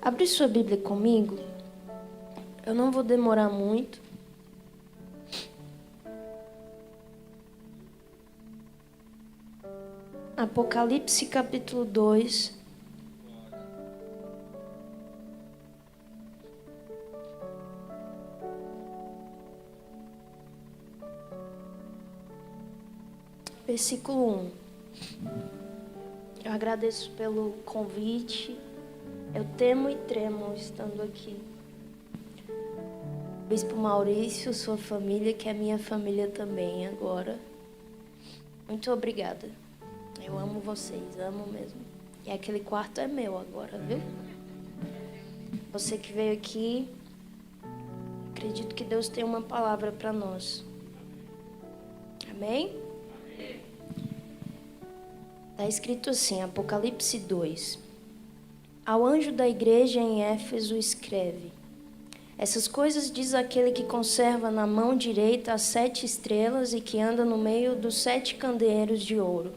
Abre sua Bíblia comigo. Eu não vou demorar muito. Apocalipse capítulo 2. Versículo 1. Eu agradeço pelo convite. Eu temo e tremo estando aqui. Bispo Maurício, sua família, que é minha família também agora. Muito obrigada. Eu amo vocês, amo mesmo. E aquele quarto é meu agora, viu? Você que veio aqui, acredito que Deus tem uma palavra para nós. Amém? Está escrito assim, Apocalipse 2. Ao anjo da igreja em Éfeso escreve: essas coisas diz aquele que conserva na mão direita as 7 estrelas e que anda no meio dos 7 candeeiros de ouro.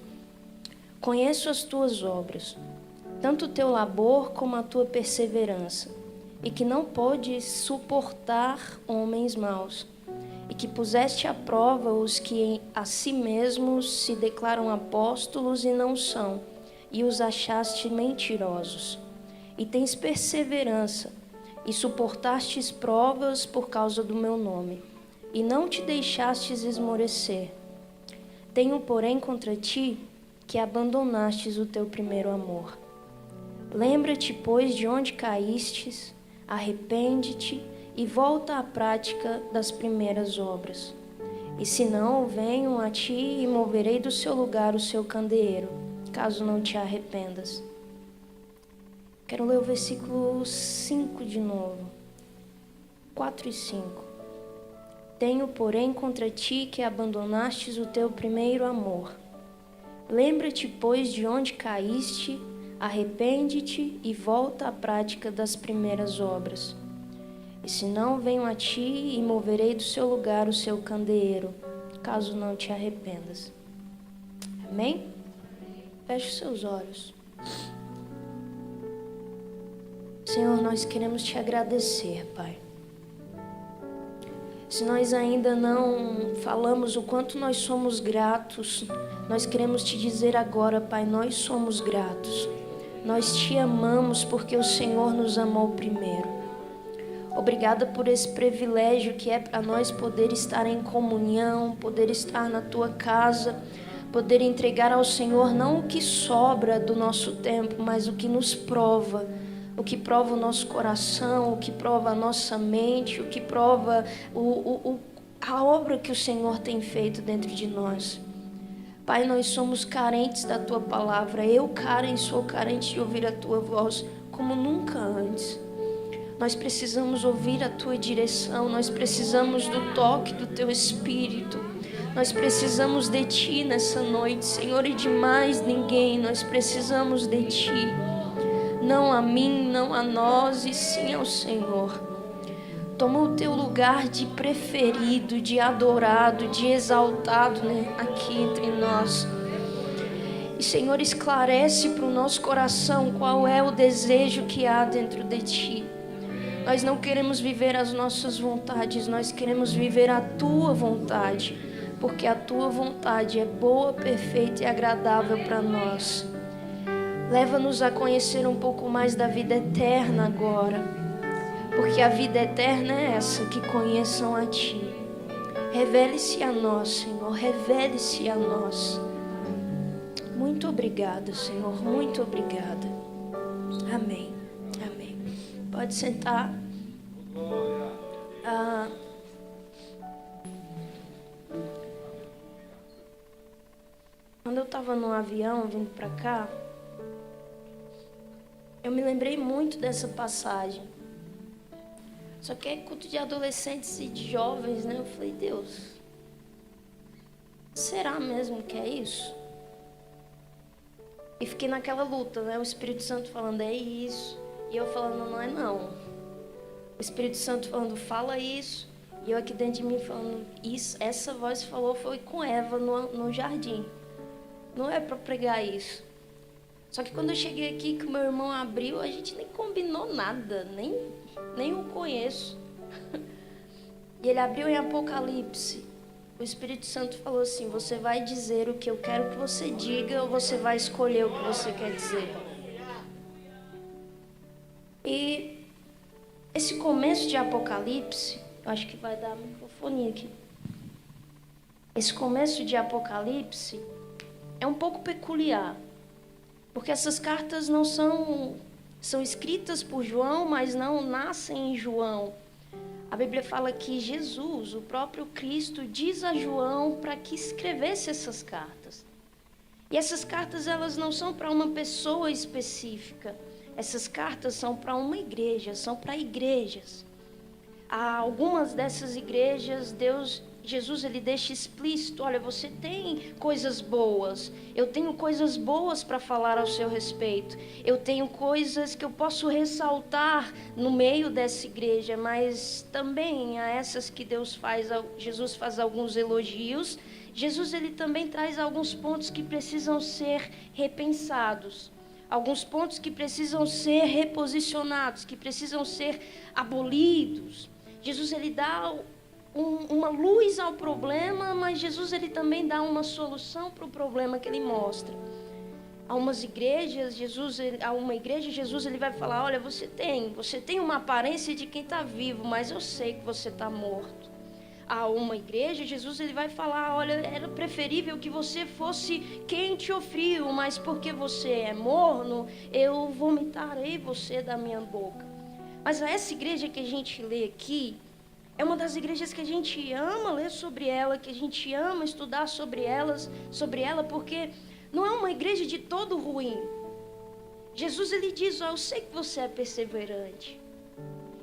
Conheço as tuas obras, tanto o teu labor como a tua perseverança, e que não podes suportar homens maus, e que puseste à prova os que a si mesmos se declaram apóstolos e não são, e os achaste mentirosos. E tens perseverança, e suportastes provas por causa do meu nome, e não te deixastes esmorecer. Tenho, porém, contra ti que abandonastes o teu primeiro amor. Lembra-te, pois, de onde caístes, arrepende-te e volta à prática das primeiras obras. E se não, venho a ti e moverei do seu lugar o seu candeeiro, caso não te arrependas. Quero ler o versículo 5 de novo. 4 e 5. Tenho, porém, contra ti que abandonastes o teu primeiro amor. Lembra-te, pois, de onde caíste, arrepende-te e volta à prática das primeiras obras. E se não, venho a ti e moverei do seu lugar o seu candeeiro, caso não te arrependas. Amém? Feche os seus olhos. Senhor, nós queremos te agradecer, Pai. Se nós ainda não falamos o quanto nós somos gratos, nós queremos te dizer agora, Pai, nós somos gratos. Nós te amamos porque o Senhor nos amou primeiro. Obrigada por esse privilégio que é para nós poder estar em comunhão, poder estar na tua casa, poder entregar ao Senhor não o que sobra do nosso tempo, mas o que nos prova. O que prova o nosso coração, o que prova a nossa mente, o que prova a obra que o Senhor tem feito dentro de nós. Pai, nós somos carentes da Tua palavra. Eu, Karen, sou carente de ouvir a Tua voz como nunca antes. Nós precisamos ouvir a Tua direção, nós precisamos do toque do Teu Espírito. Nós precisamos de Ti nessa noite, Senhor, e de mais ninguém. Nós precisamos de Ti. Não a mim, não a nós, e sim ao Senhor. Toma o teu lugar de preferido, de adorado, de exaltado, né, aqui entre nós. E, Senhor, esclarece para o nosso coração qual é o desejo que há dentro de Ti. Nós não queremos viver as nossas vontades, nós queremos viver a Tua vontade, porque a Tua vontade é boa, perfeita e agradável para nós. Leva-nos a conhecer um pouco mais da vida eterna agora, porque a vida eterna é essa, que conheçam a Ti. Revele-se a nós, Senhor, revele-se a nós. Muito obrigada, Senhor, muito obrigada. Amém, amém. Pode sentar. Quando eu estava no avião vindo para cá, eu me lembrei muito dessa passagem. Só que é culto de adolescentes e de jovens, né? Eu falei, Deus, será mesmo que é isso? E fiquei naquela luta, né? O Espírito Santo falando, é isso. E eu falando, não é não. O Espírito Santo falando, fala isso. E eu aqui dentro de mim falando, isso. Essa voz falou foi com Eva no jardim. Não é para pregar isso. Só que quando eu cheguei aqui, que o meu irmão abriu, a gente nem combinou nada, nem o conheço. E ele abriu em Apocalipse. O Espírito Santo falou assim: você vai dizer o que eu quero que você diga ou você vai escolher o que você quer dizer? E esse começo de Apocalipse, eu acho que vai dar microfonia aqui. Esse começo de Apocalipse é um pouco peculiar, porque essas cartas não são escritas por João, mas não nascem em João. A Bíblia fala que Jesus, o próprio Cristo, diz a João para que escrevesse essas cartas. E essas cartas, elas não são para uma pessoa específica. Essas cartas são para uma igreja, são para igrejas. Há algumas dessas igrejas, Jesus, ele deixa explícito: olha, você tem coisas boas, eu tenho coisas boas para falar ao seu respeito, eu tenho coisas que eu posso ressaltar no meio dessa igreja, mas também há essas que Jesus faz alguns elogios. Jesus, ele também traz alguns pontos que precisam ser repensados, alguns pontos que precisam ser reposicionados, que precisam ser abolidos. Jesus, ele dá uma luz ao problema, mas Jesus, ele também dá uma solução para o problema que ele mostra. Há umas igrejas, Jesus ele vai falar: olha, você tem uma aparência de quem está vivo, mas eu sei que você está morto. Há uma igreja, Jesus, ele vai falar: olha, era preferível que você fosse quente ou frio, mas porque você é morno, eu vomitarei você da minha boca. Mas essa igreja que a gente lê aqui é uma das igrejas que a gente ama ler sobre ela, que a gente ama estudar sobre ela, porque não é uma igreja de todo ruim. Jesus, ele diz: eu sei que você é perseverante,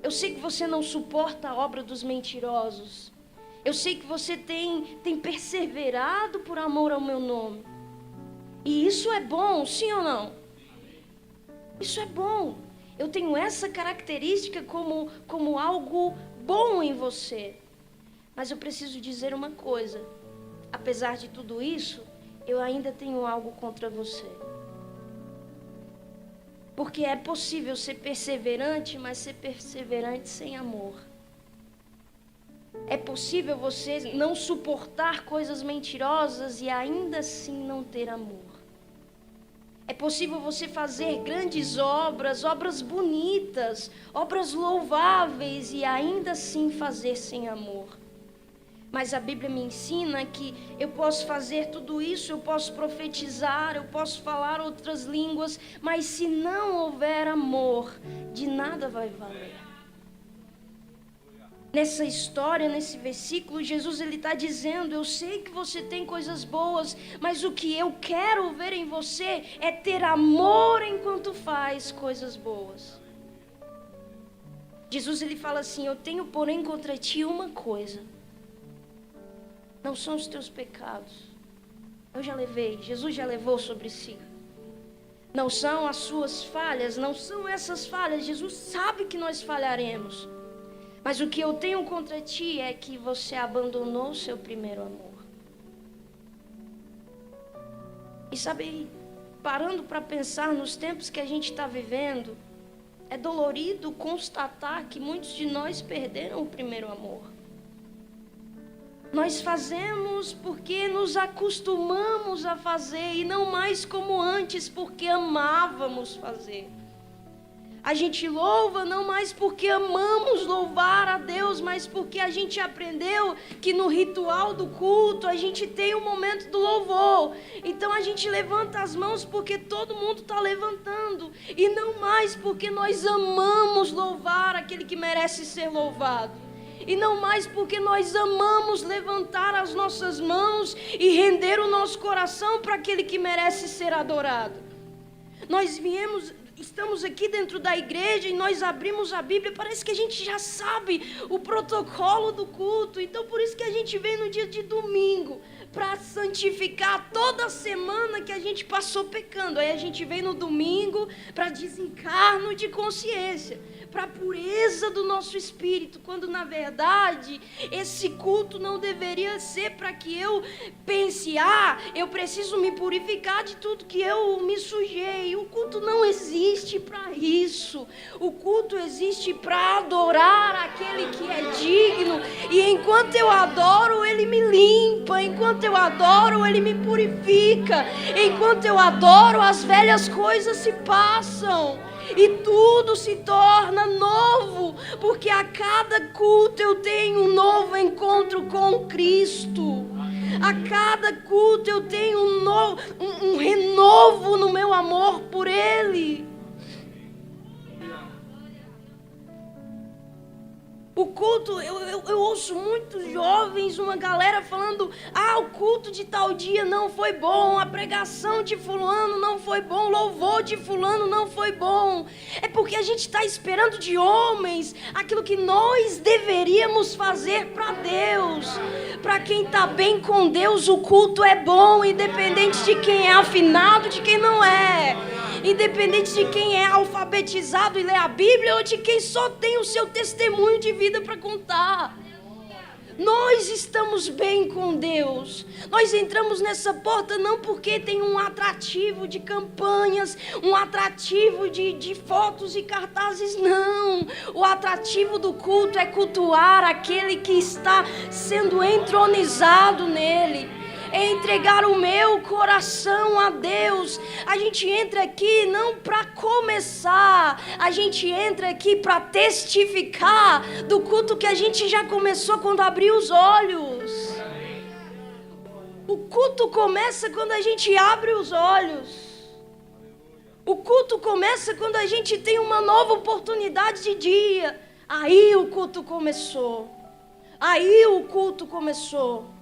eu sei que você não suporta a obra dos mentirosos, eu sei que você tem perseverado por amor ao meu nome. E isso é bom, sim ou não? Isso é bom. Eu tenho essa característica como algo bom em você. Mas eu preciso dizer uma coisa: apesar de tudo isso, eu ainda tenho algo contra você. Porque é possível ser perseverante, mas ser perseverante sem amor. É possível você não suportar coisas mentirosas e ainda assim não ter amor. É possível você fazer grandes obras bonitas, obras louváveis e ainda assim fazer sem amor. Mas a Bíblia me ensina que eu posso fazer tudo isso, eu posso profetizar, eu posso falar outras línguas, mas se não houver amor, de nada vai valer. Nessa história, nesse versículo, Jesus ele está dizendo: eu sei que você tem coisas boas, mas o que eu quero ver em você é ter amor enquanto faz coisas boas. Jesus ele fala assim: eu tenho porém contra ti uma coisa. Não são os teus pecados. Eu já levei, Jesus já levou sobre si. Não são as suas falhas, não são essas falhas. Jesus sabe que nós falharemos. Mas o que eu tenho contra ti é que você abandonou o seu primeiro amor. E sabe, parando para pensar nos tempos que a gente está vivendo, é dolorido constatar que muitos de nós perderam o primeiro amor. Nós fazemos porque nos acostumamos a fazer e não mais como antes, porque amávamos fazer. A gente louva não mais porque amamos louvar a Deus, mas porque a gente aprendeu que no ritual do culto a gente tem um momento do louvor. Então a gente levanta as mãos porque todo mundo está levantando. E não mais porque nós amamos louvar aquele que merece ser louvado. E não mais porque nós amamos levantar as nossas mãos e render o nosso coração para aquele que merece ser adorado. Estamos aqui dentro da igreja e nós abrimos a Bíblia, parece que a gente já sabe o protocolo do culto. Então por isso que a gente vem no dia de domingo, para santificar toda a semana que a gente passou pecando. Aí a gente vem no domingo para desencarno de consciência, para a pureza do nosso espírito, quando na verdade esse culto não deveria ser para que eu pense, eu preciso me purificar de tudo que eu me sujei. O culto não existe para isso. O culto existe para adorar aquele que é digno, e enquanto eu adoro, ele me limpa, enquanto eu adoro, ele me purifica, enquanto eu adoro, as velhas coisas se passam e tudo se torna novo, porque a cada culto eu tenho um novo encontro com Cristo. A cada culto eu tenho um renovo no meu amor por Ele. O culto, eu ouço muitos jovens, uma galera falando, o culto de tal dia não foi bom, a pregação de fulano não foi bom, o louvor de fulano não foi bom. É porque a gente está esperando de homens aquilo que nós deveríamos fazer para Deus. Para quem está bem com Deus, o culto é bom, independente de quem é afinado, de quem não é. Independente de quem é alfabetizado e lê a Bíblia, ou de quem só tem o seu testemunho de vida para contar. Nós estamos bem com Deus. Nós entramos nessa porta não porque tem um atrativo de campanhas, um atrativo de fotos e cartazes, não. O atrativo do culto é cultuar aquele que está sendo entronizado nele. É entregar o meu coração a Deus. A gente entra aqui não para começar, a gente entra aqui para testificar do culto que a gente já começou quando abriu os olhos. O culto começa quando a gente abre os olhos. O culto começa quando a gente tem uma nova oportunidade de dia. Aí o culto começou. Aí o culto começou.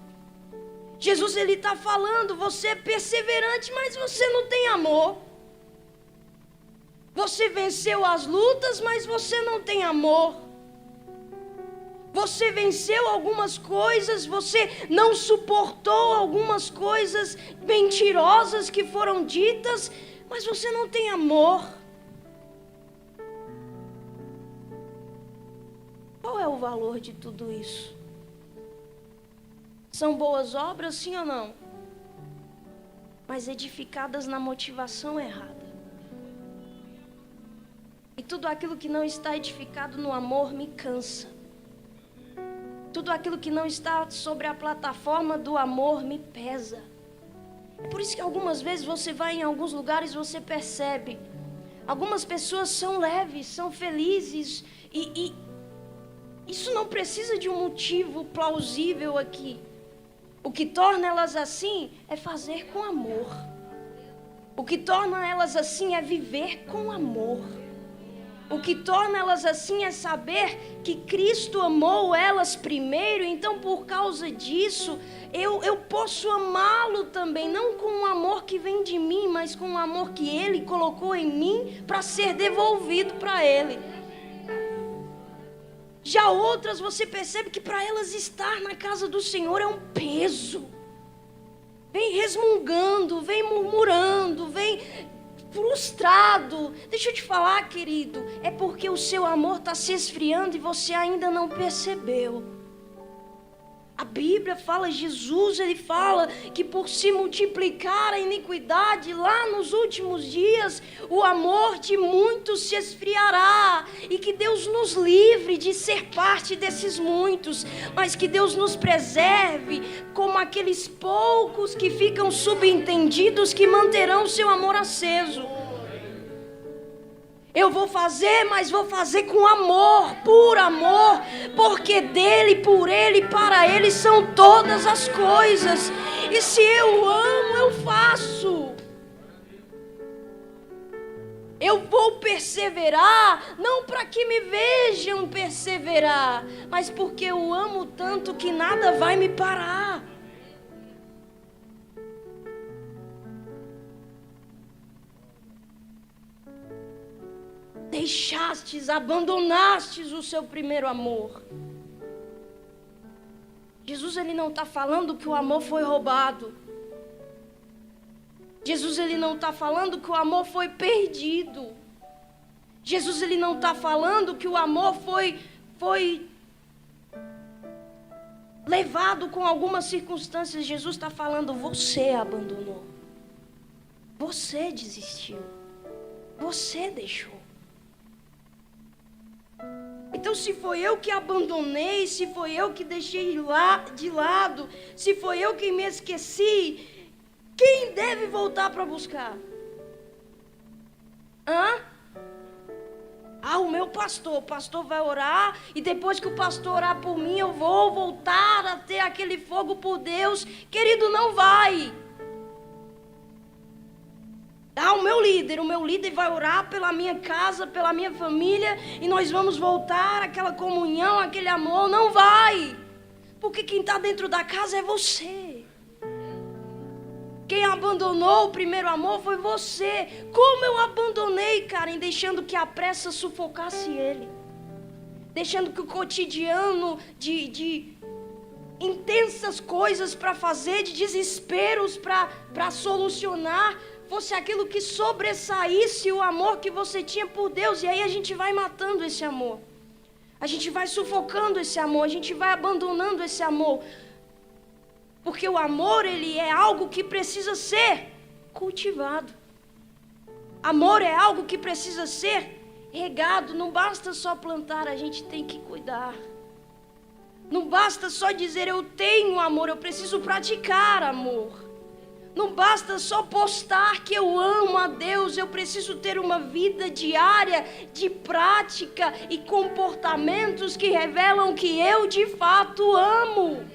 Jesus, ele está falando, você é perseverante, mas você não tem amor. Você venceu as lutas, mas você não tem amor. Você venceu algumas coisas, você não suportou algumas coisas mentirosas que foram ditas, mas você não tem amor. Qual é o valor de tudo isso? São boas obras, sim ou não? Mas edificadas na motivação errada. E tudo aquilo que não está edificado no amor me cansa. Tudo aquilo que não está sobre a plataforma do amor me pesa. É por isso que algumas vezes você vai em alguns lugares e você percebe. Algumas pessoas são leves, são felizes. E isso não precisa de um motivo plausível aqui. O que torna elas assim é fazer com amor. O que torna elas assim é viver com amor. O que torna elas assim é saber que Cristo amou elas primeiro. Então, por causa disso, eu posso amá-lo também. Não com um amor que vem de mim, mas com um amor que Ele colocou em mim para ser devolvido para Ele. Já outras, você percebe que para elas estar na casa do Senhor é um peso. Vem resmungando, vem murmurando, vem frustrado. Deixa eu te falar, querido, é porque o seu amor está se esfriando e você ainda não percebeu. A Bíblia fala, Jesus, ele fala que por se multiplicar a iniquidade lá nos últimos dias, o amor de muitos se esfriará. E que Deus nos livre de ser parte desses muitos, mas que Deus nos preserve como aqueles poucos que ficam subentendidos, que manterão seu amor aceso. Eu vou fazer, mas vou fazer com amor, por amor, porque dele, por ele, para ele são todas as coisas. E se eu amo, eu faço. Eu vou perseverar, não para que me vejam perseverar, mas porque eu amo tanto que nada vai me parar. Deixastes, abandonastes o seu primeiro amor. Jesus, ele não está falando que o amor foi roubado. Jesus, ele não está falando que o amor foi perdido. Jesus ele não está falando que o amor foi levado com algumas circunstâncias. Jesus está falando, você abandonou. Você desistiu. Você deixou. Então, se foi eu que abandonei, se foi eu que deixei de lado, se foi eu que me esqueci, quem deve voltar para buscar? O meu pastor. O pastor vai orar e depois que o pastor orar por mim, eu vou voltar a ter aquele fogo por Deus. Querido, não vai. O meu líder vai orar pela minha casa, pela minha família, e nós vamos voltar àquela comunhão, aquele amor. Não vai, porque quem está dentro da casa é você. Quem abandonou o primeiro amor foi você. Como eu abandonei, Karen, deixando que a pressa sufocasse ele, deixando que o cotidiano de intensas coisas para fazer, de desesperos para solucionar, fosse aquilo que sobressaísse o amor que você tinha por Deus. E aí a gente vai matando esse amor, a gente vai sufocando esse amor, a gente vai abandonando esse amor. Porque o amor, ele é algo que precisa ser cultivado. Amor é algo que precisa ser regado. Não basta só plantar, a gente tem que cuidar. Não basta só dizer eu tenho amor, eu preciso praticar amor. Não basta só postar que eu amo a Deus, eu preciso ter uma vida diária de prática e comportamentos que revelam que eu de fato amo.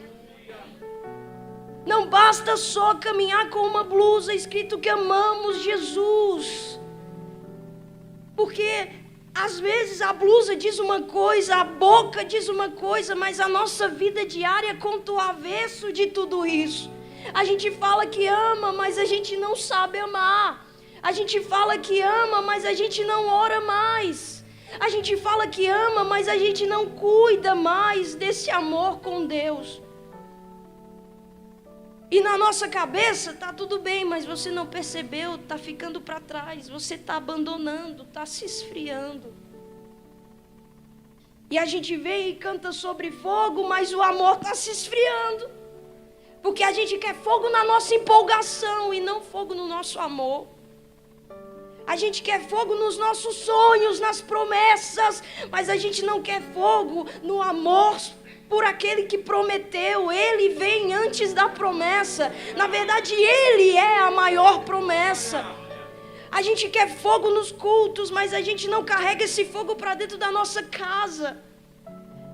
Não basta só caminhar com uma blusa escrito que amamos Jesus. Porque às vezes a blusa diz uma coisa, a boca diz uma coisa, mas a nossa vida diária conta o avesso de tudo isso. A gente fala que ama, mas a gente não sabe amar. A gente fala que ama, mas a gente não ora mais. A gente fala que ama, mas a gente não cuida mais desse amor com Deus. E na nossa cabeça está tudo bem, mas você não percebeu, está ficando para trás, você está abandonando, está se esfriando. E a gente vem e canta sobre fogo, mas o amor está se esfriando. Porque a gente quer fogo na nossa empolgação e não fogo no nosso amor. A gente quer fogo nos nossos sonhos, nas promessas, mas a gente não quer fogo no amor por aquele que prometeu. Ele vem antes da promessa. Na verdade, ele é a maior promessa. A gente quer fogo nos cultos, mas a gente não carrega esse fogo para dentro da nossa casa.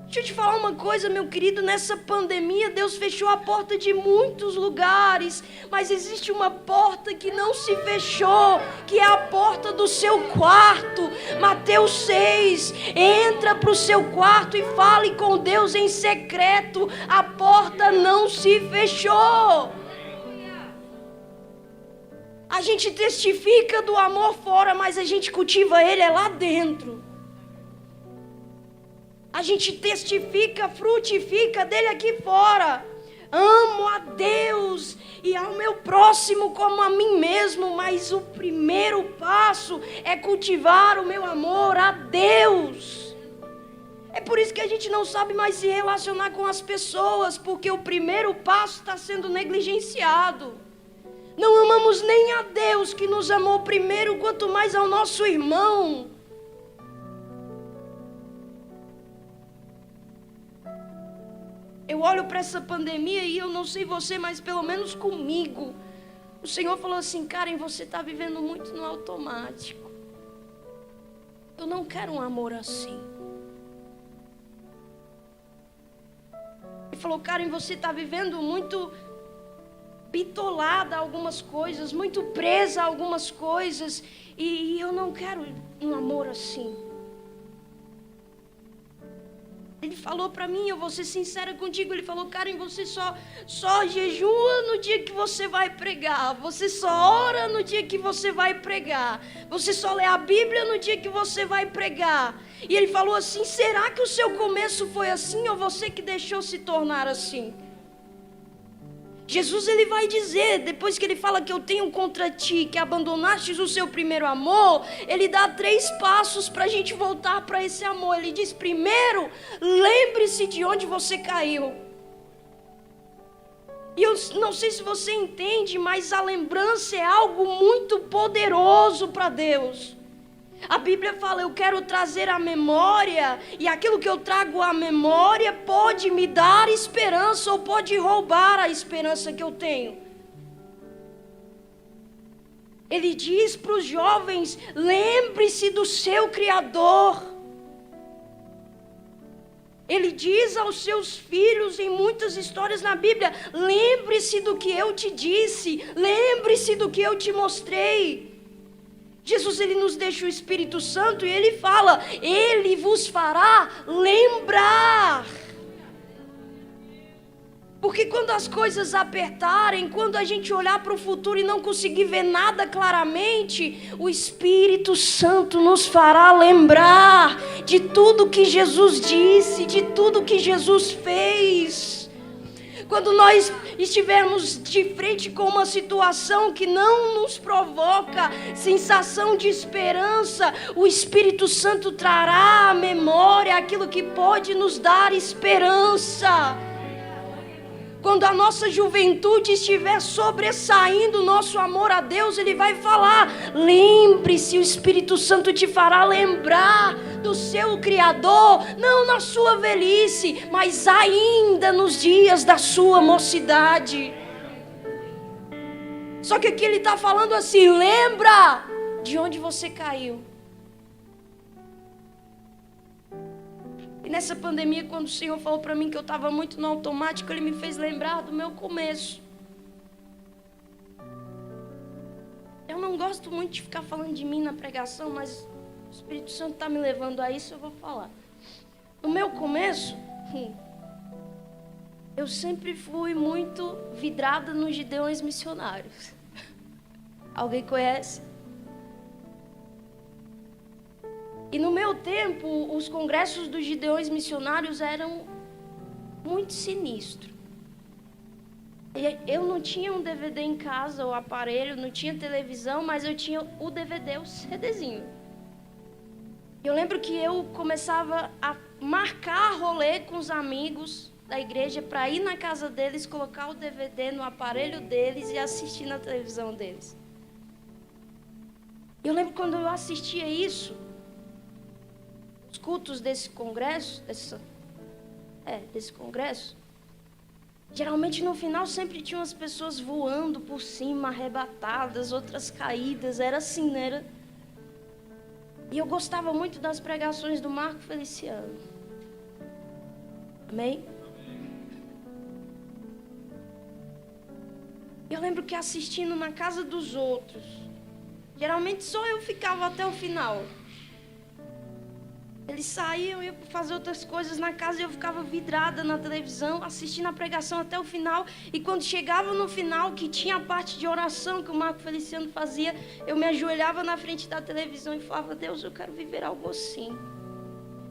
Deixa eu te falar uma coisa, meu querido, nessa pandemia Deus fechou a porta de muitos lugares, mas existe uma porta que não se fechou, que é a porta do seu quarto. Mateus 6, entra para o seu quarto e fale com Deus em secreto, a porta não se fechou. A gente testifica do amor fora, mas a gente cultiva ele lá dentro. A gente testifica, frutifica dele aqui fora. Amo a Deus e ao meu próximo como a mim mesmo, mas o primeiro passo é cultivar o meu amor a Deus. É por isso que a gente não sabe mais se relacionar com as pessoas, porque o primeiro passo está sendo negligenciado. Não amamos nem a Deus que nos amou primeiro, quanto mais ao nosso irmão. Eu olho para essa pandemia e eu não sei você, mas pelo menos comigo, o Senhor falou assim: Karen, você está vivendo muito no automático. Eu não quero um amor assim. Ele falou: Karen, você está vivendo muito bitolada a algumas coisas, muito presa a algumas coisas, e eu não quero um amor assim. Ele falou para mim, eu vou ser sincera contigo, ele falou: Karen, você só jejua no dia que você vai pregar, você só ora no dia que você vai pregar, você só lê a Bíblia no dia que você vai pregar. E ele falou assim: será que o seu começo foi assim ou você que deixou se tornar assim? Jesus, ele vai dizer, depois que ele fala que eu tenho contra ti, que abandonaste o seu primeiro amor, ele dá 3 passos para a gente voltar para esse amor. Ele diz: primeiro, lembre-se de onde você caiu. E eu não sei se você entende, mas a lembrança é algo muito poderoso para Deus. A Bíblia fala: eu quero trazer a memória, e aquilo que eu trago à memória pode me dar esperança ou pode roubar a esperança que eu tenho. Ele diz para os jovens: lembre-se do seu Criador. Ele diz aos seus filhos em muitas histórias na Bíblia: lembre-se do que eu te disse, lembre-se do que eu te mostrei. Jesus, ele nos deixa o Espírito Santo e ele fala: ele vos fará lembrar. Porque quando as coisas apertarem, quando a gente olhar para o futuro e não conseguir ver nada claramente, o Espírito Santo nos fará lembrar de tudo que Jesus disse, de tudo que Jesus fez. Quando nós estivermos de frente com uma situação que não nos provoca sensação de esperança, o Espírito Santo trará à memória aquilo que pode nos dar esperança. Quando a nossa juventude estiver sobressaindo o nosso amor a Deus, ele vai falar: lembre-se, o Espírito Santo te fará lembrar do seu Criador, não na sua velhice, mas ainda nos dias da sua mocidade. Só que aqui ele está falando assim: lembra de onde você caiu. E nessa pandemia, quando o Senhor falou para mim que eu estava muito no automático, Ele me fez lembrar do meu começo. Eu não gosto muito de ficar falando de mim na pregação, mas o Espírito Santo está me levando a isso, eu vou falar. No meu começo, eu sempre fui muito vidrada nos Gideões missionários. Alguém conhece? E no meu tempo, os congressos dos Gideões missionários eram muito sinistros. Eu não tinha um DVD em casa, o aparelho, não tinha televisão, mas eu tinha o DVD, o CDzinho. Eu lembro que eu começava a marcar rolê com os amigos da igreja para ir na casa deles, colocar o DVD no aparelho deles e assistir na televisão deles. Eu lembro quando eu assistia isso, os cultos desse congresso, desse congresso, geralmente no final sempre tinham as pessoas voando por cima, arrebatadas, outras caídas, era assim, né? E eu gostava muito das pregações do Marco Feliciano. Amém? Eu lembro que assistindo na casa dos outros, geralmente só eu ficava até o final. Eles saíam, iam fazer outras coisas na casa e eu ficava vidrada na televisão, assistindo a pregação até o final. E quando chegava no final, que tinha a parte de oração que o Marco Feliciano fazia, eu me ajoelhava na frente da televisão e falava: Deus, eu quero viver algo assim.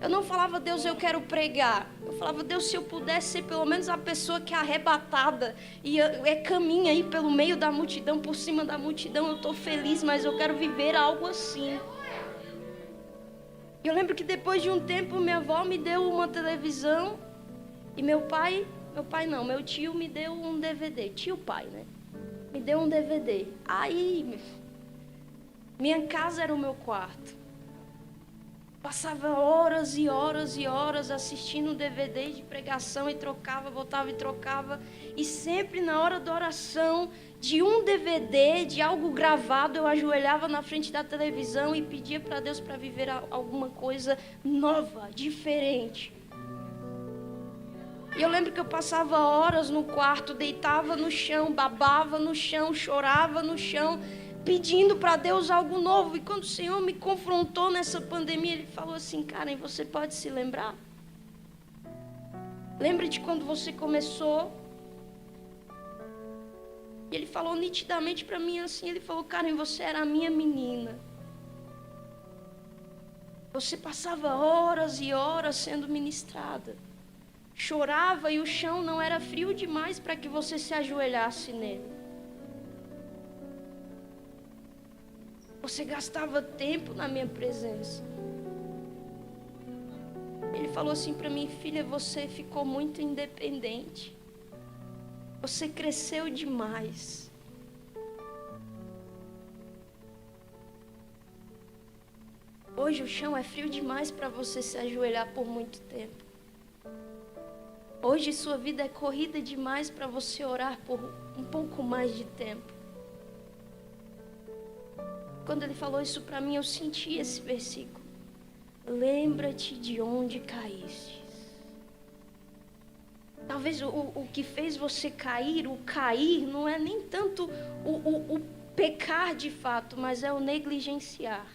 Eu não falava: Deus, eu quero pregar. Eu falava: Deus, se eu pudesse ser pelo menos a pessoa que é arrebatada e caminha aí pelo meio da multidão, por cima da multidão, eu estou feliz, mas eu quero viver algo assim. Eu lembro que depois de um tempo minha avó me deu uma televisão e meu tio me deu um DVD, tio-pai, né? Me deu um DVD. Aí, minha casa era o meu quarto. Passava horas e horas e horas assistindo DVD de pregação e trocava, voltava e trocava. E sempre na hora da oração, de um DVD, de algo gravado, eu ajoelhava na frente da televisão e pedia para Deus para viver alguma coisa nova, diferente. E eu lembro que eu passava horas no quarto, deitava no chão, babava no chão, chorava no chão, pedindo para Deus algo novo. E quando o Senhor me confrontou nessa pandemia, Ele falou assim: Karen, você pode se lembrar? Lembra de quando você começou? E Ele falou nitidamente para mim assim, Ele falou: Karen, você era a minha menina. Você passava horas e horas sendo ministrada, chorava e o chão não era frio demais para que você se ajoelhasse nele. Você gastava tempo na minha presença. Ele falou assim para mim: filha, você ficou muito independente. Você cresceu demais. Hoje o chão é frio demais para você se ajoelhar por muito tempo. Hoje sua vida é corrida demais para você orar por um pouco mais de tempo. Quando ele falou isso para mim, eu senti esse versículo. Lembra-te de onde caíste. Talvez o que fez você cair, o cair, não é nem tanto o pecar de fato, mas é o negligenciar.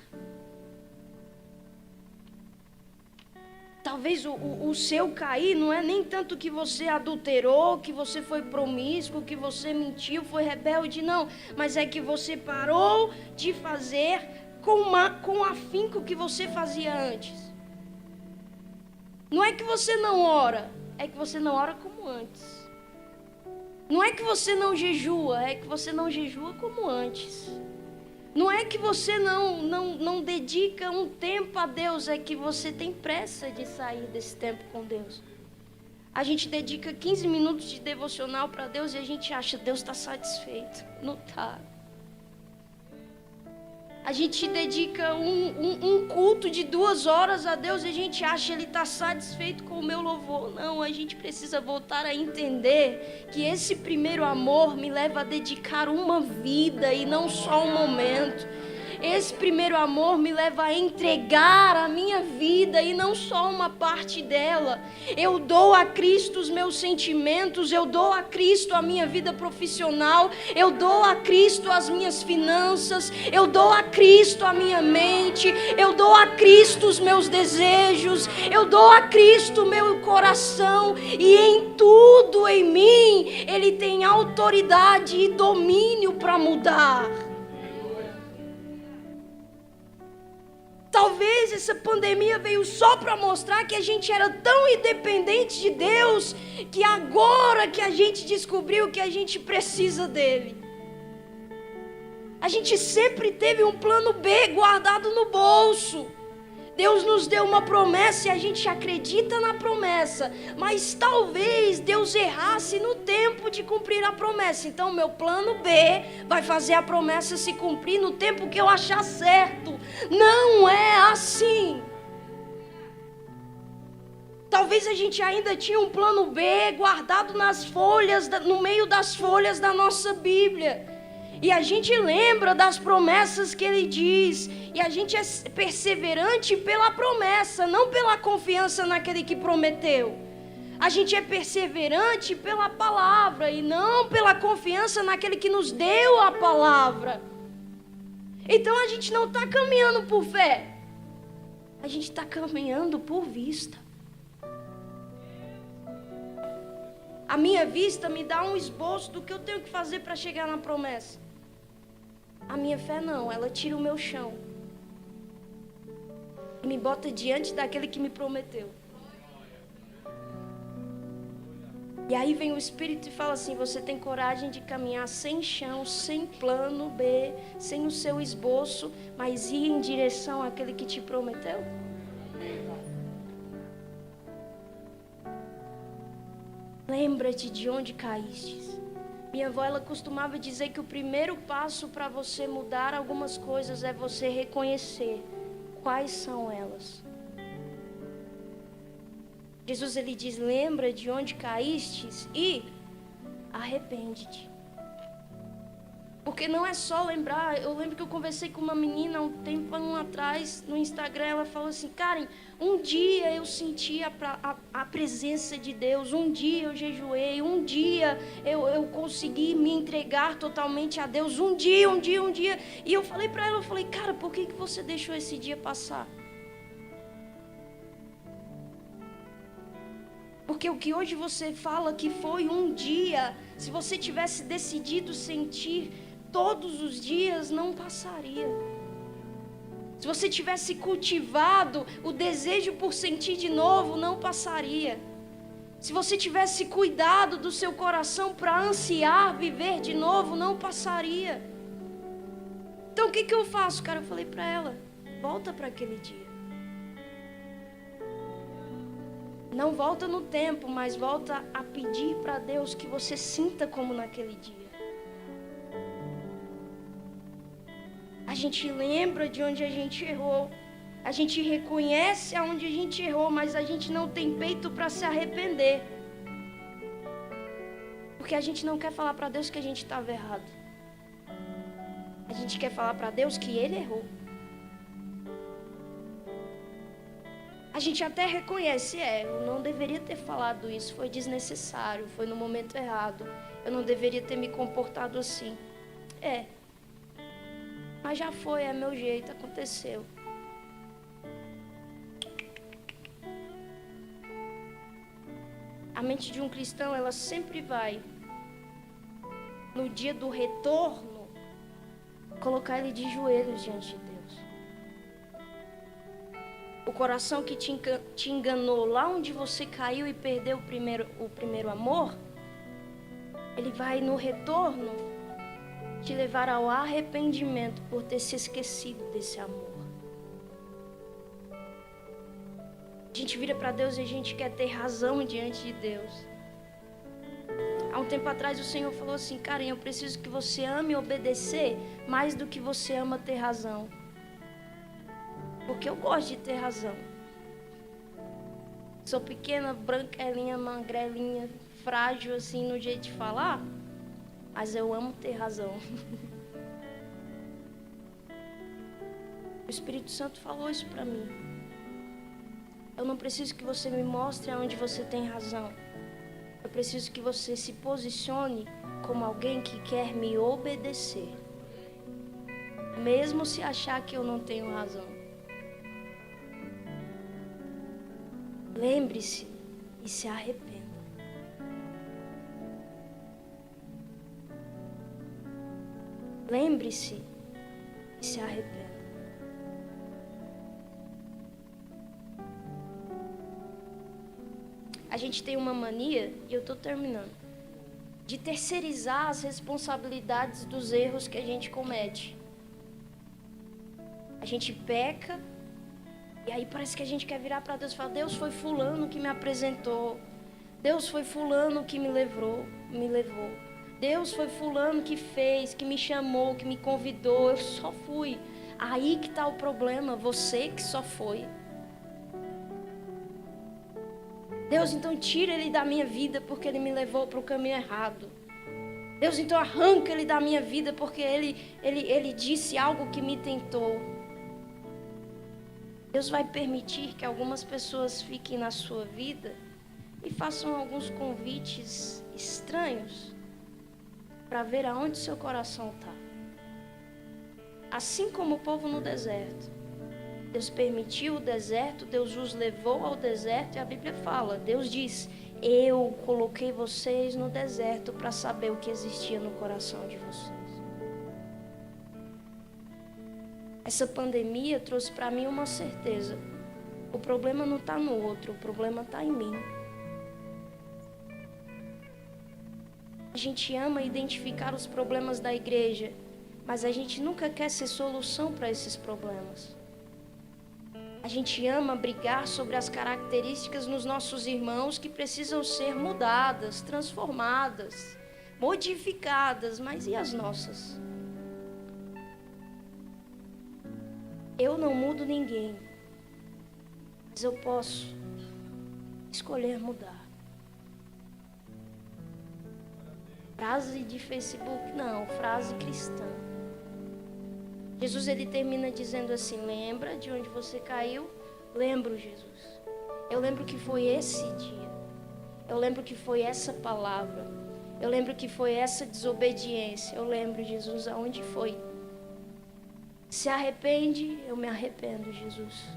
Talvez o seu cair não é nem tanto que você adulterou, que você foi promíscuo, que você mentiu, foi rebelde, não. Mas é que você parou de fazer com afinco que você fazia antes. Não é que você não ora, é que você não ora como antes. Não é que você não jejua, é que você não jejua como antes. Não é que você não dedica um tempo a Deus, é que você tem pressa de sair desse tempo com Deus. A gente dedica 15 minutos de devocional para Deus e a gente acha que Deus está satisfeito. Não está. A gente dedica um culto de 2 horas a Deus e a gente acha que Ele está satisfeito com o meu louvor. Não, a gente precisa voltar a entender que esse primeiro amor me leva a dedicar uma vida e não só um momento. Esse primeiro amor me leva a entregar a minha vida e não só uma parte dela. Eu dou a Cristo os meus sentimentos, eu dou a Cristo a minha vida profissional, eu dou a Cristo as minhas finanças, eu dou a Cristo a minha mente, eu dou a Cristo os meus desejos, eu dou a Cristo o meu coração, e em tudo em mim Ele tem autoridade e domínio para mudar. Talvez essa pandemia veio só para mostrar que a gente era tão independente de Deus, que agora que a gente descobriu que a gente precisa dele. A gente sempre teve um plano B guardado no bolso. Deus nos deu uma promessa e a gente acredita na promessa, mas talvez Deus errasse no tempo de cumprir a promessa. Então meu plano B vai fazer a promessa se cumprir no tempo que eu achar certo. Não é assim. Talvez a gente ainda tinha um plano B guardado nas folhas, no meio das folhas da nossa Bíblia. E a gente lembra das promessas que Ele diz, e a gente é perseverante pela promessa, não pela confiança naquele que prometeu. A gente é perseverante pela palavra e não pela confiança naquele que nos deu a palavra. Então a gente não está caminhando por fé, a gente está caminhando por vista. A minha vista me dá um esboço do que eu tenho que fazer para chegar na promessa. A minha fé não, ela tira o meu chão e me bota diante daquele que me prometeu. E aí vem o Espírito e fala assim: você tem coragem de caminhar sem chão, sem plano B, sem o seu esboço, mas ir em direção àquele que te prometeu? Lembra-te de onde caíste. Minha avó, ela costumava dizer que o primeiro passo para você mudar algumas coisas é você reconhecer quais são elas. Jesus, ele diz: lembra de onde caístes e arrepende-te. Porque não é só lembrar. Eu lembro que eu conversei com uma menina um tempo atrás no Instagram. Ela falou assim: Karen, um dia eu senti a presença de Deus. Um dia eu jejuei. Um dia eu consegui me entregar totalmente a Deus. Um dia. E eu falei para ela, cara, por que você deixou esse dia passar? Porque o que hoje você fala que foi um dia, se você tivesse decidido sentir todos os dias, não passaria. Se você tivesse cultivado o desejo por sentir de novo, não passaria. Se você tivesse cuidado do seu coração para ansiar viver de novo, não passaria. Então o que eu faço, cara? Eu falei para ela, volta para aquele dia. Não volta no tempo, mas volta a pedir para Deus que você sinta como naquele dia. A gente lembra de onde a gente errou. A gente reconhece aonde a gente errou, mas a gente não tem peito para se arrepender. Porque a gente não quer falar para Deus que a gente estava errado. A gente quer falar para Deus que Ele errou. A gente até reconhece, eu não deveria ter falado isso, foi desnecessário, foi no momento errado. Eu não deveria ter me comportado assim. Mas já foi, é meu jeito, aconteceu. A mente de um cristão, ela sempre vai, no dia do retorno, colocar ele de joelhos diante de Deus. O coração que te enganou lá onde você caiu e perdeu o primeiro amor, ele vai no retorno te levar ao arrependimento por ter se esquecido desse amor. A gente vira para Deus e a gente quer ter razão diante de Deus. Há um tempo atrás o Senhor falou assim, Karen, eu preciso que você ame obedecer mais do que você ama ter razão. Porque eu gosto de ter razão. Sou pequena, branquelinha, magrelinha, frágil assim no jeito de falar, mas eu amo ter razão. O Espírito Santo falou isso para mim. Eu não preciso que você me mostre aonde você tem razão. Eu preciso que você se posicione como alguém que quer me obedecer. Mesmo se achar que eu não tenho razão. Lembre-se e se arrependa. Lembre-se e se arrependa. A gente tem uma mania, e eu estou terminando, de terceirizar as responsabilidades dos erros que a gente comete. A gente peca, e aí parece que a gente quer virar para Deus e falar, Deus, foi fulano que me apresentou. Deus, foi fulano que me levou. Deus, foi fulano que fez, que me chamou, que me convidou. Eu só fui. Aí que está o problema, você que só foi. Deus, então tira ele da minha vida porque ele me levou para o caminho errado. Deus, então arranca ele da minha vida porque ele disse algo que me tentou. Deus vai permitir que algumas pessoas fiquem na sua vida e façam alguns convites estranhos para ver aonde seu coração está. Assim como o povo no deserto. Deus permitiu o deserto, Deus os levou ao deserto e a Bíblia fala, Deus diz, eu coloquei vocês no deserto para saber o que existia no coração de vocês. Essa pandemia trouxe para mim uma certeza, o problema não está no outro, o problema está em mim. A gente ama identificar os problemas da igreja, mas a gente nunca quer ser solução para esses problemas. A gente ama brigar sobre as características nos nossos irmãos que precisam ser mudadas, transformadas, modificadas, mas e as nossas? Eu não mudo ninguém, mas eu posso escolher mudar. Frase de Facebook, não, frase cristã. Jesus, ele termina dizendo assim, lembra de onde você caiu? Lembro, Jesus. Eu lembro que foi esse dia. Eu lembro que foi essa palavra. Eu lembro que foi essa desobediência. Eu lembro, Jesus, aonde foi. Se arrepende, eu me arrependo, Jesus.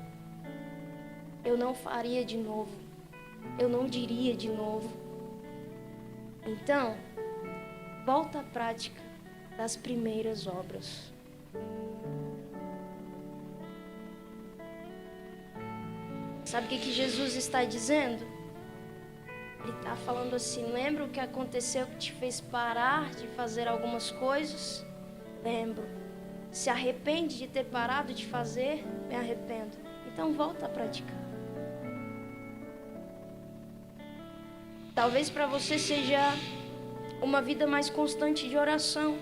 Eu não faria de novo. Eu não diria de novo. Então, volta à prática das primeiras obras. Sabe o que Jesus está dizendo? Ele está falando assim: lembra o que aconteceu que te fez parar de fazer algumas coisas? Lembro. Se arrepende de ter parado de fazer? Me arrependo. Então volta a praticar. Talvez para você seja uma vida mais constante de oração.